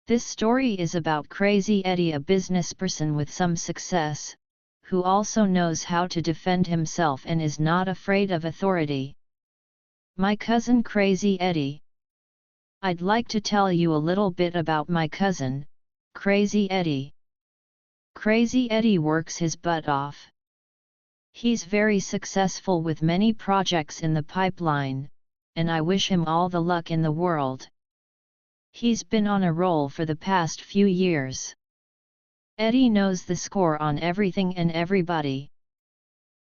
This story is about Crazy Eddie, a businessperson with some success, who also knows how to defend himself and is not afraid of authority. My cousin Crazy Eddie. I'd like to tell you a little bit about my cousin, Crazy Eddie. Crazy Eddie works his butt off. He's very successful with many projects in the pipeline, and I wish him all the luck in the world. He's been on a roll for the past few years. Eddie knows the score on everything and everybody.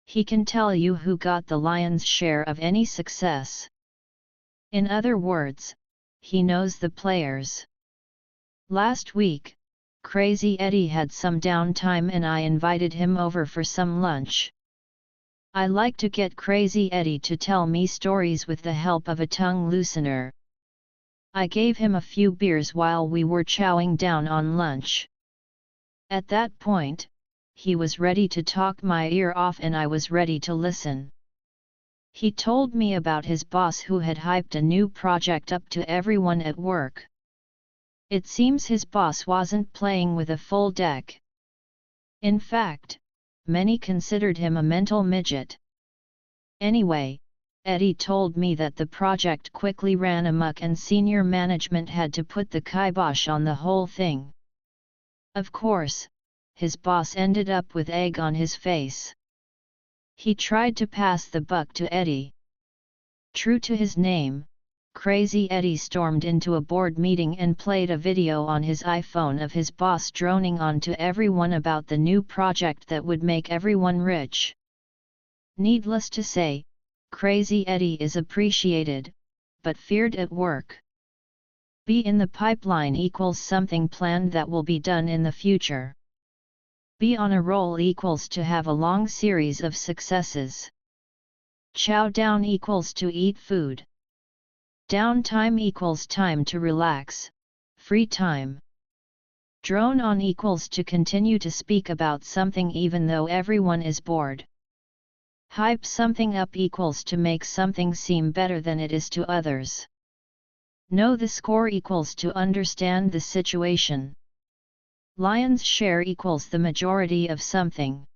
He can tell you who got the lion's share of any success. In other words, he knows the players. Last week, Crazy Eddie had some downtime and I invited him over for some lunch. I like to get Crazy Eddie to tell me stories with the help of a tongue loosener. I gave him a few beers while we were chowing down on lunch. At that point, he was ready to talk my ear off and I was ready to listen. He told me about his boss who had hyped a new project up to everyone at work. It seems his boss wasn't playing with a full deck. In fact, many considered him a mental midget. Anyway, Eddie told me that the project quickly ran amok and senior management had to put the kibosh on the whole thing. Of course, his boss ended up with egg on his face. He tried to pass the buck to Eddie. True to his name, Crazy Eddie stormed into a board meeting and played a video on his iPhone of his boss droning on to everyone about the new project that would make everyone rich. Needless to say, Crazy Eddie is appreciated, but feared at work. Be in the pipeline equals something planned that will be done in the future. Be on a roll equals to have a long series of successes. Chow down equals to eat food. Downtime equals time to relax, free time. Drone on equals to continue to speak about something even though everyone is bored. Hype something up equals to make something seem better than it is to others. Know the score equals to understand the situation. Lion's share equals the majority of something.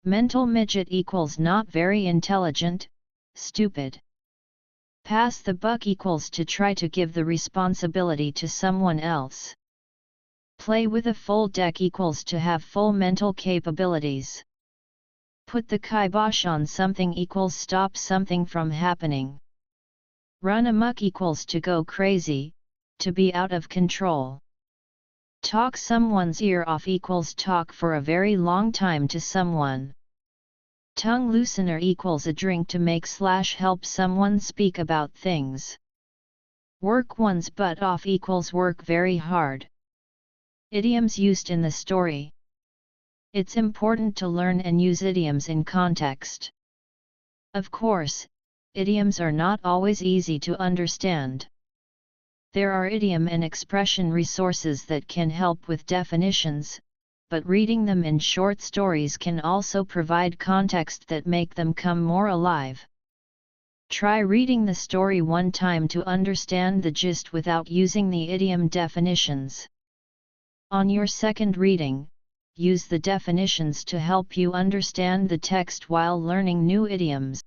Mental midget equals not very intelligent, stupid. Pass the buck equals to try to give the responsibility to someone else. Play with a full deck equals to have full mental capabilities. Put the kibosh on something equals stop something from happening. Run amok equals to go crazy, to be out of control. Talk someone's ear off equals talk for a very long time to someone. Tongue loosener equals a drink to make/help someone speak about things. Work one's butt off equals work very hard. Idioms used in the story. It's important to learn and use idioms in context. Of course, idioms are not always easy to understand. There are idiom and expression resources that can help with definitions, but reading them in short stories can also provide context that make them come more alive. Try reading the story one time to understand the gist without using the idiom definitions. On your second reading, use the definitions to help you understand the text while learning new idioms.